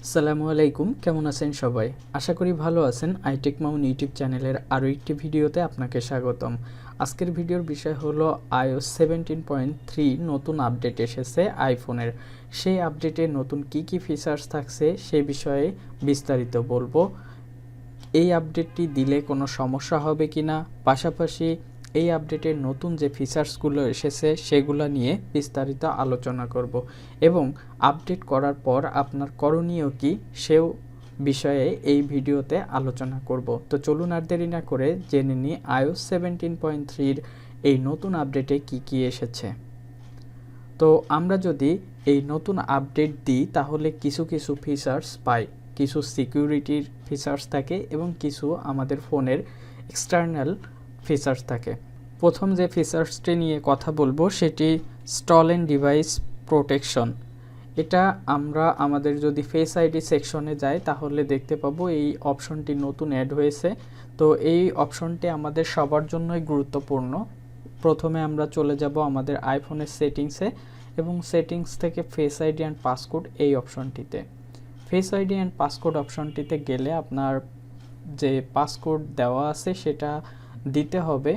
আসসালামু আলাইকুম, কেমন আছেন সবাই? আশা করি ভালো আছেন। iTechMamun ইউটিউব চ্যানেলের আরও একটি ভিডিওতে আপনাকে স্বাগতম। আজকের ভিডিওর বিষয় হলো iOS 17.3 নতুন আপডেট এসেছে আইফোনের। সেই আপডেটে নতুন কি ফিচার্স থাকছে সে বিষয়ে বিস্তারিত বলবো। এই আপডেটটি দিলে কোনো সমস্যা হবে কিনা, পাশাপাশি এই আপডেটের নতুন যে ফিচার্সগুলো এসেছে সেগুলো নিয়ে বিস্তারিত আলোচনা করব এবং আপডেট করার পর আপনার করণীয় কি সেও বিষয়ে এই ভিডিওতে আলোচনা করব। তো চলুন আর দেরি না করে জেনে নিই iOS 17.3 এই নতুন আপডেটে কি এসেছে। তো আমরা যদি এই নতুন আপডেট দিই তাহলে কিছু ফিচার্স পাই, কিছু সিকিউরিটির ফিচার্স থাকে এবং কিছু আমাদের ফোনের এক্সটার্নাল ফিচার্স থাকে। প্রথম যে ফিচার্সটি নিয়ে কথা বলবো সেটি স্টলেন ডিভাইস প্রোটেকশন। এটা আমরা আমাদের যদি ফেস আইডি সেকশনে যাই তাহলে দেখতে পাবো এই অপশনটি নতুন অ্যাড হয়েছে। তো এই অপশনটি আমাদের সবার জন্যই গুরুত্বপূর্ণ। প্রথমে আমরা চলে যাব আমাদের আইফোনের সেটিংসে এবং সেটিংস থেকে ফেস আইডি অ্যান্ড পাসকোড এই অপশনটিতে। ফেস আইডি অ্যান্ড পাসকোড অপশনটিতে গেলে আপনার যে পাসকোড দেওয়া আছে সেটা দিতে হবে।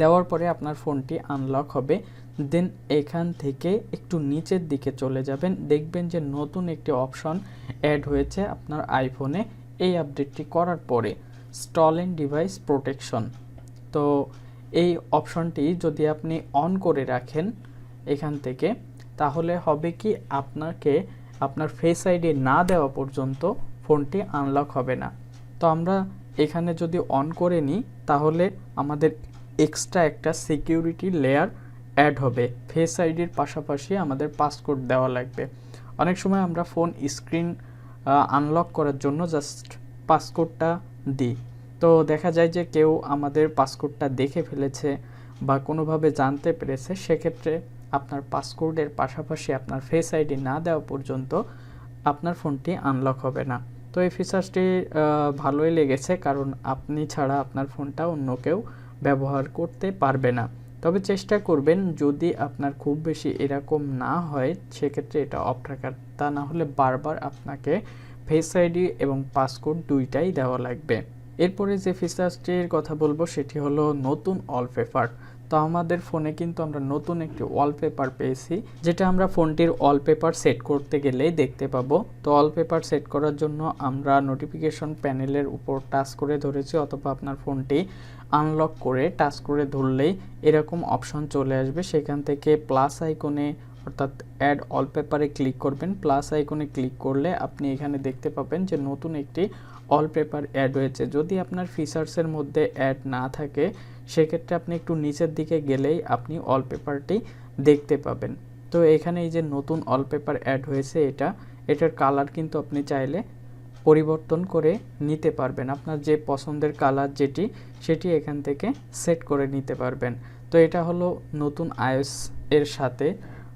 দেওয়ার পরে আপনার ফোনটি আনলক হবে। দেন এখান থেকে একটু নিচের দিকে চলে যাবেন, দেখবেন যে নতুন একটি অপশন অ্যাড হয়েছে আপনার আইফোনে এই আপডেটটি করার পরে, স্টলেন ডিভাইস প্রোটেকশন। তো এই অপশনটি যদি আপনি অন করে রাখেন এখান থেকে, তাহলে হবে কি আপনাকে আপনার ফেস আইডি না দেওয়া পর্যন্ত ফোনটি আনলক হবে না। তো আমরা এখানে যদি অন করে নিই তাহলে আমাদের এক্সট্রা একটা সিকিউরিটি লেয়ার অ্যাড হবে। ফেস আইডির পাশাপাশি আমাদের পাসকোড দেওয়া লাগবে। অনেক সময় আমরা ফোন স্ক্রিন আনলক করার জন্য জাস্ট পাসকোডটা দিই, তো দেখা যায় যে কেউ আমাদের পাসকোডটা দেখে ফেলেছে বা কোনোভাবে জানতে পেরেছে, সেক্ষেত্রে আপনার পাসকোডের পাশাপাশি আপনার ফেস আইডি না দেওয়া পর্যন্ত আপনার ফোনটি আনলক হবে না। তো এই ফিচার্সটি ভালোই লেগেছে, কারণ আপনি ছাড়া আপনার ফোনটা অন্য কেউ ব্যবহার করতে পারবে না। তবে চেষ্টা করবেন যদি আপনার খুব বেশি এরকম না হয় সেক্ষেত্রে এটা অফ রাখার, তা না হলে বারবার আপনাকে ফেস আইডি এবং পাসকোড দুইটাই দেওয়া লাগবে। এরপরে যে ফিচার্সটির কথা বলবো সেটি হলো নতুন ওয়ালপেপার। তো আমাদের ফোনে কিন্তু আমরা নতুন একটি ওয়ালপেপার পেয়েছি, যেটা আমরা ফোনটির ওয়ালপেপার সেট করতে গেলেই দেখতে পাবো। তো ওয়ালপেপার সেট করার জন্য আমরা নোটিফিকেশন প্যানেলের উপর টাচ করে ধরেছি, অথবা আপনার ফোনটি আনলক করে টাচ করে ধরলেই এরকম অপশন চলে আসবে। সেখান থেকে প্লাস আইকনে অর্থাৎ অ্যাড ওয়ালপেপারে ক্লিক করবেন। প্লাস আইকনে ক্লিক করলে আপনি এখানে দেখতে পাবেন যে নতুন একটি ওয়ালপেপার অ্যাড হয়েছে। যদি আপনার ফিচার্সের মধ্যে অ্যাড না থাকে সেক্ষেত্রে আপনি একটু নিচের দিকে গেলেই আপনি ওয়ালপেপারটি দেখতে পাবেন। তো এখানে এই যে নতুন ওয়ালপেপার অ্যাড হয়েছে এটার কালার কিন্তু আপনি চাইলে পরিবর্তন করে নিতে পারবেন। আপনার যে পছন্দের কালার সেটি এখান থেকে সেট করে নিতে পারবেন। তো এটা হলো নতুন iOS এর সাথে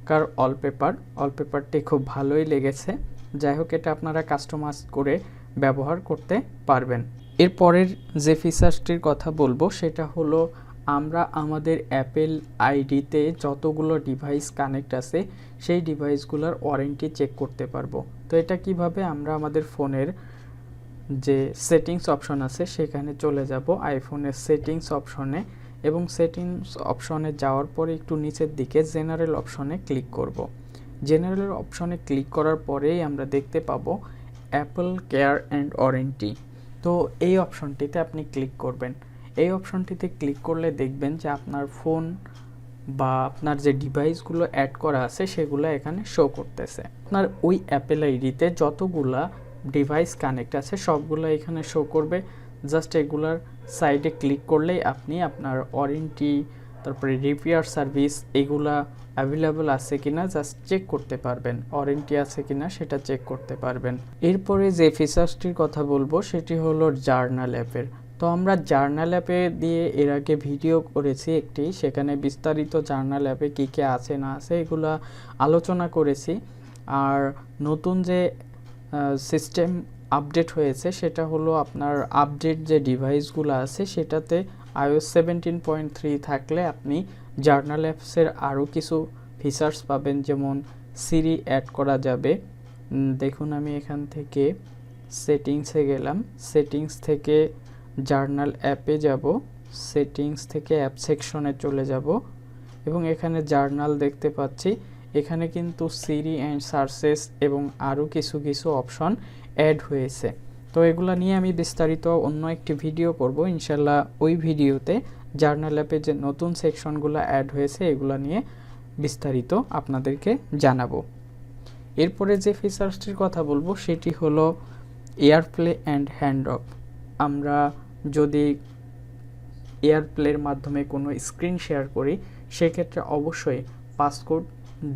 কার ওয়ালপেপারটি খুব ভালোই লেগেছে। যাই হোক, এটা আপনারা কাস্টমাইজ করে ব্যবহার করতে পারবেন। এরপরের যে ফিচার্সটির কথা বলবো সেটা হলো আমরা আমাদের অ্যাপেল আইডিতে যতগুলো ডিভাইস কানেক্ট আছে সেই ডিভাইসগুলোর ওয়ারেন্টি চেক করতে পারবো। তো এটা কিভাবে, আমরা আমাদের ফোনের যে সেটিংস অপশন আছে সেখানে চলে যাব, আইফোনের সেটিংস অপশনে, এবং সেটিংস অপশনে যাওয়ার পরে একটু নিচের দিকে জেনারেল অপশনে ক্লিক করব। জেনারেল অপশনে ক্লিক করার পরেই আমরা দেখতে পাবো অ্যাপল কেয়ার অ্যান্ড ওয়ারেন্টি। তো এই অপশনটিতে আপনি ক্লিক করবেন। এই অপশনটিতে ক্লিক করলে দেখবেন যে আপনার ফোন বা আপনার যে ডিভাইসগুলো অ্যাড করা আছে সেগুলো এখানে শো করতেছে। আপনার ওই অ্যাপেল আইডিতে যতগুলা ডিভাইস কানেক্ট আছে সবগুলো এখানে শো করবে। জাস্ট এগুলার সাইডে ক্লিক করলেই আপনি আপনার ওয়ারেন্টি, তারপরে রিপেয়ার সার্ভিস এগুলা অ্যাভেলেবল আছে কিনা জাস্ট চেক করতে পারবেন, ওয়ারেন্টি আছে কিনা সেটা চেক করতে পারবেন। এরপরে যে ফিচার্সটির কথা বলবো সেটি হলো জার্নাল অ্যাপের। তো আমরা জার্নাল অ্যাপে দিয়ে এর আগে ভিডিও করেছি একটি, সেখানে বিস্তারিত জার্নাল অ্যাপে কী আছে না আছে এগুলা আলোচনা করেছি। আর নতুন যে সিস্টেম আপডেট হয়েছে সেটা হলো আপনার আপডেট যে ডিভাইসগুলো আছে সেটাতে iOS 17.3 থাকলে আপনি জার্নাল অ্যাপসের আরও কিছু ফিচার্স পাবেন, যেমন সিরি অ্যাড করা যাবে, দেখুন আমি এখান থেকে সেটিংসে গেলাম, সেটিংস থেকে জার্নাল অ্যাপে যাব, সেটিংস থেকে অ্যাপ সেকশনে চলে যাব এবং এখানে জার্নাল দেখতে পাচ্ছি। এখানে কিন্তু সিরি অ্যান্ড সার্চেস এবং আরও কিছু কিছু অপশন অ্যাড হয়েছে। তো এগুলা নিয়ে আমি বিস্তারিত অন্য একটি ভিডিও করব ইনশাল্লাহ। ওই ভিডিওতে জার্নাল অ্যাপে যে নতুন সেকশনগুলো অ্যাড হয়েছে এগুলা নিয়ে বিস্তারিত আপনাদেরকে জানাবো। এরপরে যে ফিচার্সটির কথা বলবো সেটি হলো এয়ারপ্লে অ্যান্ড হ্যান্ড অফ। আমরা যদি এয়ারপ্লের মাধ্যমে কোনো স্ক্রিন শেয়ার করি সেক্ষেত্রে অবশ্যই পাসকোড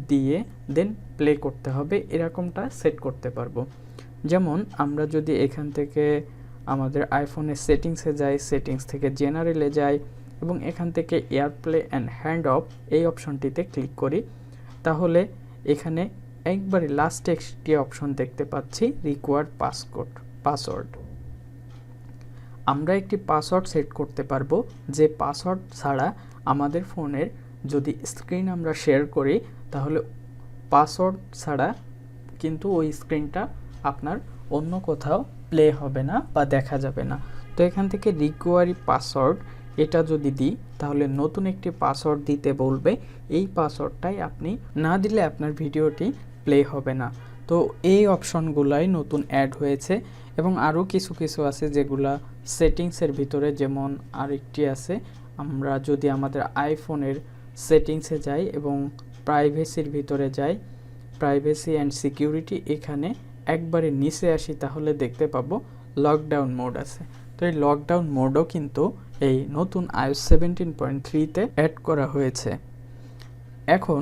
দিয়ে দেন প্লে করতে হবে, এরকমটা সেট করতে পারবো। যেমন আমরা যদি এখান থেকে আমাদের আইফোনের সেটিংসে যাই, সেটিংস থেকে জেনারেলে যাই এবং এখান থেকে এয়ারপ্লে অ্যান্ড হ্যান্ড অফ এই অপশনটিতে ক্লিক করি, তাহলে এখানে একবারে লাস্টে একটি অপশন দেখতে পাচ্ছি রিকোয়ার্ড পাসওয়ার্ড। আমরা একটি পাসওয়ার্ড সেট করতে পারবো যে পাসওয়ার্ড ছাড়া আমাদের ফোনের যদি স্ক্রিন আমরা শেয়ার করি তাহলে পাসওয়ার্ড ছাড়া কিন্তু ওই স্ক্রিনটা আপনার অন্য কোথাও প্লে হবে না বা দেখা যাবে না। তো এখান থেকে রিকোয়ারি পাসওয়ার্ড এটা যদি দিই তাহলে নতুন একটি পাসওয়ার্ড দিতে বলবে, এই পাসওয়ার্ডটাই আপনি না দিলে আপনার ভিডিওটি প্লে হবে না। তো এই অপশনগুলাই নতুন অ্যাড হয়েছে এবং আরও কিছু কিছু আছে যেগুলা সেটিংসের ভিতরে, যেমন আরেকটি আছে আমরা যদি আমাদের আইফোনের সেটিংসে যাই এবং প্রাইভেসির ভিতরে যাই, প্রাইভেসি অ্যান্ড সিকিউরিটি, এখানে একবারে নিচে আসি তাহলে দেখতে পাবো লকডাউন মোড আছে। তো এই লকডাউন মোডও কিন্তু এই নতুন iOS 17.3-তে অ্যাড করা হয়েছে। এখন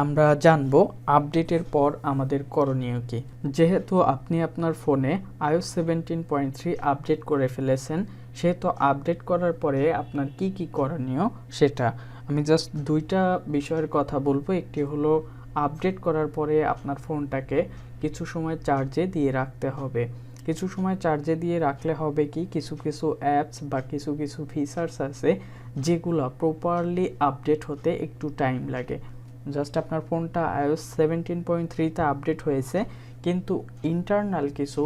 আমরা জানবো আপডেটের পর আমাদের করণীয় কি। যেহেতু আপনি আপনার ফোনে iOS 17.3 আপডেট করে ফেলেছেন, সেহেতু আপডেট করার পরে আপনার কি কি করণীয় সেটা আমি জাস্ট দুইটা বিষয়ের কথা বলবো। একটি হলো আপডেট করার পরে আপনার ফোনটাকে কিছু সময় চার্জে দিয়ে রাখতে হবে। কিছু সময় চার্জে দিয়ে রাখলে হবে কি, কিছু কিছু অ্যাপস বা কিছু কিছু ফিচার্স আছে যেগুলো প্রপারলি আপডেট হতে একটু টাইম লাগে। জাস্ট আপনার ফোনটা iOS 17.3-তে আপডেট হয়েছে কিন্তু ইন্টারনাল কিছু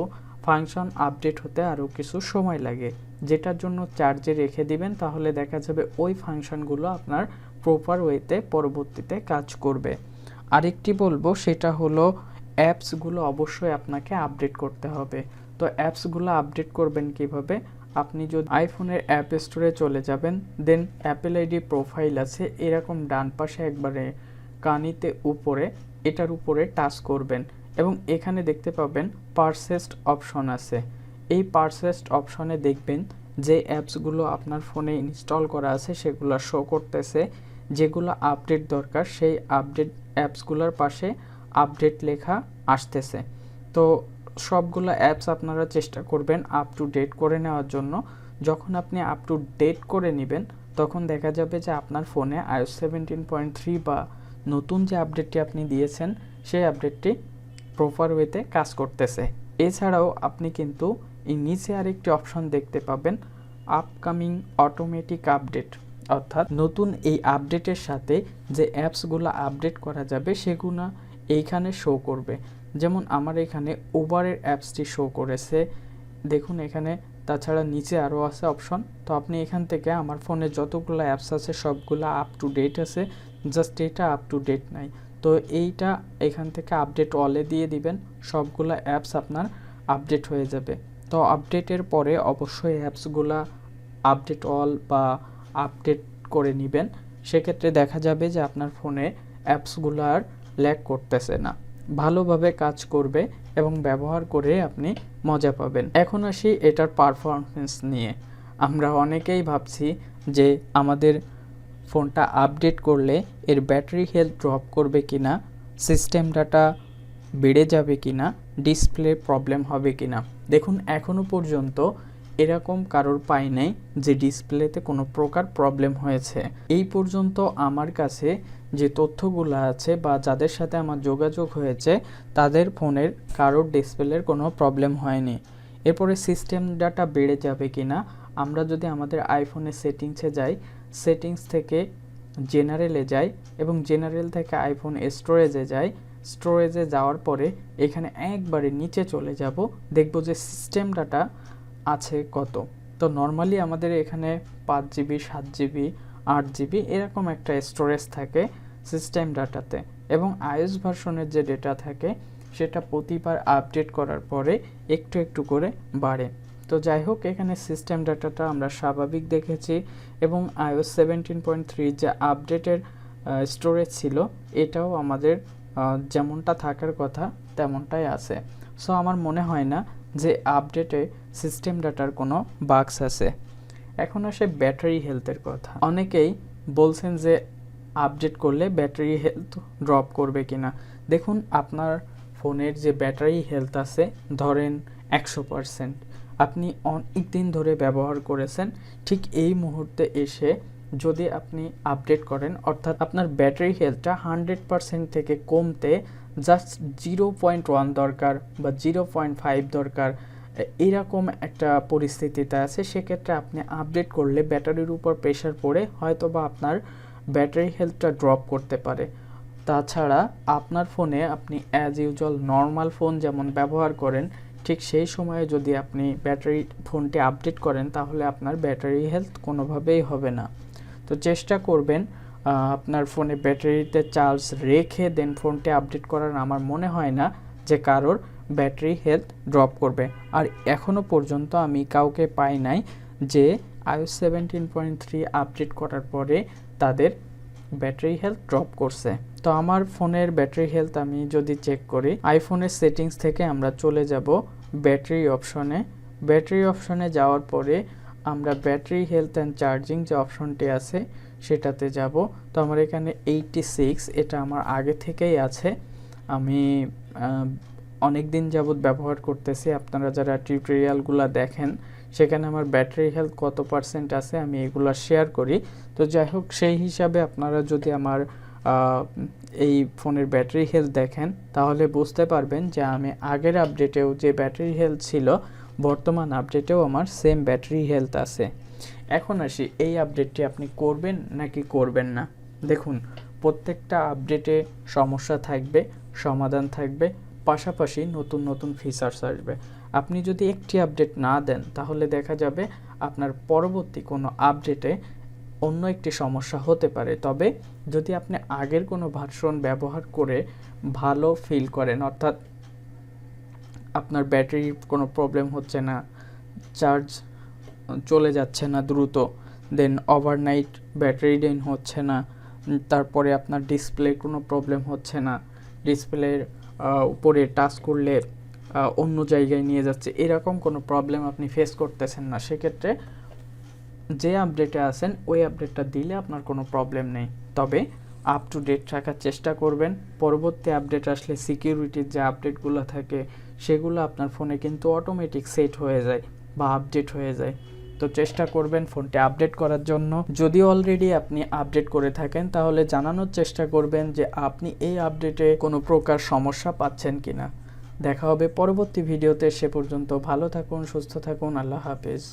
ফাংশন আপডেট হতে আরও কিছু সময় লাগে, যেটার জন্য চার্জে রেখে দিবেন, তাহলে দেখা যাবে ওই ফাংশনগুলো আপনার প্রপার ওয়েতে পরবর্তীতে কাজ করবে। আরেকটি বলবো সেটা হলো অ্যাপসগুলো অবশ্যই আপনাকে আপডেট করতে হবে। তো অ্যাপসগুলো আপডেট করবেন কিভাবে, আপনি যদি আইফোনের অ্যাপ স্টোরে চলে যাবেন, দেন অ্যাপেল আইডি প্রোফাইল আছে এরকম ডান পাশে একবারে কানিতে উপরে, এটার উপরে টাচ করবেন এবং এখানে দেখতে পাবেন পারচেসড অপশন আছে। এই পারচেসড অপশনে দেখবেন যে অ্যাপসগুলো আপনার ফোনে ইনস্টল করা আছে সেগুলো শো করতেছে, যেগুলো আপডেট দরকার সেই আপডেট অ্যাপসগুলোর পাশে আপডেট লেখা আসতেছে। তো সবগুলো অ্যাপস আপনারা চেষ্টা করবেন আপ টু ডেট করে নেওয়ার জন্য। যখন আপনি আপ টু ডেট করে নেবেন তখন দেখা যাবে যে আপনার ফোনে iOS 17.3 বা নতুন যে আপডেটটি আপনি দিয়েছেন সেই আপডেটটি প্রপার ওয়েতে কাজ করতেছে। এছাড়াও আপনি কিন্তু এই নিচে আরেকটি অপশন দেখতে পাবেন আপকামিং অটোমেটিক আপডেট, অর্থাৎ নতুন এই আপডেটের সাথে যে অ্যাপসগুলো আপডেট করা যাবে সেগুলো এইখানে শো করবে। যেমন আমার এখানে উবারের অ্যাপসটি শো করেছে, দেখুন এখানে। তাছাড়া নিচে আরও আছে অপশন। তো আপনি এখান থেকে আমার ফোনে যতগুলো অ্যাপস আছে সবগুলো আপ টু ডেট আছে, জাস্ট এটা আপ টু ডেট নাই। তো এইটা এখান থেকে আপডেট অলে দিয়ে দিবেন, সবগুলো অ্যাপস আপনার আপডেট হয়ে যাবে। তো আপডেটের পরে অবশ্যই অ্যাপসগুলা আপডেট অল বা আপডেট করে নেবেন, সেক্ষেত্রে দেখা যাবে যে আপনার ফোনে অ্যাপসগুলো আর ল্যাগ করতেছে না, ভালোভাবে কাজ করবে এবং ব্যবহার করে আপনি মজা পাবেন। এখন আসি এটার পারফরমেন্স নিয়ে। আমরা অনেকেই ভাবছি যে আমাদের ফোনটা আপডেট করলে এর ব্যাটারি হেলথ ড্রপ করবে কিনা, সিস্টেম ডাটা বেড়ে যাবে কিনা, ডিসপ্লে প্রবলেম হবে কিনা। দেখুন এখনও পর্যন্ত এরকম কারোর পাই নাই যে ডিসপ্লেতে কোনো প্রকার প্রবলেম হয়েছে। এই পর্যন্ত আমার কাছে যে তথ্যগুলো আছে বা যাদের সাথে আমার যোগাযোগ হয়েছে তাদের ফোনের কারোর ডিসপ্লের কোনো প্রবলেম হয়নি। এরপরে সিস্টেম ডাটা বেড়ে যাবে কিনা, আমরা যদি আমাদের আইফোনের সেটিংসে যাই, সেটিংস থেকে জেনারেলে যাই এবং জেনারেল থেকে আইফোন স্টোরেজে যাই, স্টোরেজে যাওয়ার পরে এখানে একবারে নিচে চলে যাব, দেখব যে সিস্টেম ডাটা আছে কত। তো নর্মালি আমাদের এখানে 5 GB 7 GB 8 GB এরকম একটা স্টোরেজ থাকে সিস্টেম ডাটাতে, এবং iOS ভার্সনের যে ডেটা থাকে সেটা প্রতিবার আপডেট করার পরে একটু একটু করে বাড়ে। তো যাই হোক, এখানে সিস্টেম ডাটাটা আমরা স্বাভাবিক দেখেছি, এবং iOS 17.3 যে আপডেটের স্টোরেজ ছিল এটাও আমাদের যেমনটা থাকার কথা তেমনটাই আছে। সো আমার মনে হয় না যে আপডেটে সিস্টেম ডাটার কোনো বাগস আছে। এখন আসে ব্যাটারি হেলথের কথা। অনেকেই বলছেন যে আপডেট করলে ব্যাটারি হেলথ ড্রপ করবে কিনা। দেখুন, আপনার ফোনের যে ব্যাটারি হেলথ আছে ধরেন 100%, আপনি অনেক দিন ধরে ব্যবহার করেছেন, ঠিক এই মুহূর্তে এসে যদি আপনি আপডেট করেন, অর্থাৎ আপনার ব্যাটারি হেলথটা 100% থেকে কমতে জাস্ট 0.1 দরকার বা 0.5 দরকার, এরকম একটা পরিস্থিতিতে আছে, সেক্ষেত্রে আপনি আপডেট করলে ব্যাটারির উপর প্রেশার পড়ে হয়তো বা আপনার ব্যাটারি হেলথটা ড্রপ করতে পারে। তাছাড়া আপনার ফোনে আপনি অ্যাজ ইউজুয়াল নর্মাল ফোন যেমন ব্যবহার করেন, ঠিক সেই সময়ে যদি আপনি ফোনটি আপডেট করেন তাহলে আপনার ব্যাটারি হেলথ কোনোভাবেই হবে না। তো চেষ্টা করবেন আপনার ফোনে ব্যাটারিতে চার্জ রেখে দেন ফোনটি আপডেট করার। আমার মনে হয় না যে কারোর ব্যাটারি হেলথ ড্রপ করবে। আর এখনও পর্যন্ত আমি কাউকে পাই নাই যে iOS 17.3 আপডেট করার পরে তাদের ব্যাটারি হেলথ ড্রপ করছে। তো আমার ফোনের ব্যাটারি হেলথ আমি যদি চেক করি, আইফোনের সেটিংস থেকে আমরা চলে যাব ব্যাটারি অপশনে। ব্যাটারি অপশনে যাওয়ার পরে আমরা ব্যাটারি হেলথ অ্যান্ড চার্জিং যে অপশনটি আছে সেটাতে যাব। তো আমার এখানে 86, এটা আমার আগে থেকেই আছে, আমি অনেক দিন যাবত ব্যবহার করতেছি। আপনারা যারা টিউটোরিয়ালগুলো দেখেন সেখানে আমার ব্যাটারি হেলথ কত পার্সেন্ট আছে আমি এগুলো শেয়ার করি। তো যাই হোক, সেই হিসাবে আপনারা যদি আমার এই ফোনের ব্যাটারি হেলথ দেখেন তাহলে বুঝতে পারবেন যে আমি আগের আপডেটেও যে ব্যাটারি হেলথ ছিল বর্তমান আপডেটেও আমার সেম ব্যাটারি হেলথ আছে। এখন আসি, এই আপডেটটি আপনি করবেন নাকি করবেন না। দেখুন, প্রত্যেকটা আপডেটে সমস্যা থাকবে, সমাধান থাকবে, পাশাপাশি নতুন নতুন ফিচার্স আসবে। আপনি যদি একটি আপডেট না দেন তাহলে দেখা যাবে আপনার পরবর্তী কোনো আপডেটে অন্য একটি সমস্যা হতে পারে। তবে যদি আপনি আগের কোনো ভার্সন ব্যবহার করে ভালো ফিল করেন, অর্থাৎ আপনার ব্যাটারির কোনো প্রবলেম হচ্ছে না, চার্জ চলে যাচ্ছে না দ্রুত, দেন ওভারনাইট ব্যাটারি ড্রেন হচ্ছে না, তারপরে আপনার ডিসপ্লে কোনো প্রবলেম হচ্ছে না, ডিসপ্লের উপরে টাচ করলে অন্য জায়গায় নিয়ে যাচ্ছে, এরকম কোনো প্রবলেম আপনি ফেস করতেছেন না, সেক্ষেত্রে যে আপডেটে আছেন ওই আপডেটটা দিলে আপনার কোনো প্রবলেম নেই। তবে আপ টু ডেট রাখার চেষ্টা করবেন। পরবর্তী আপডেট আসলে সিকিউরিটির যে আপডেটগুলো থাকে সেগুলো আপনার ফোনে কিন্তু অটোমেটিক সেট হয়ে যায় বা আপডেট হয়ে যায়। তো চেষ্টা করবেন ফোনটি আপডেট করার জন্য। যদি অলরেডি আপনি আপডেট করে থাকেন তাহলে জানানোর চেষ্টা করবেন যে আপনি এই আপডেটে কোনো প্রকার সমস্যা পাচ্ছেন কিনা। দেখা হবে পরবর্তী ভিডিওতে, সে পর্যন্ত ভালো থাকুন, সুস্থ থাকুন, আল্লাহ হাফেজ।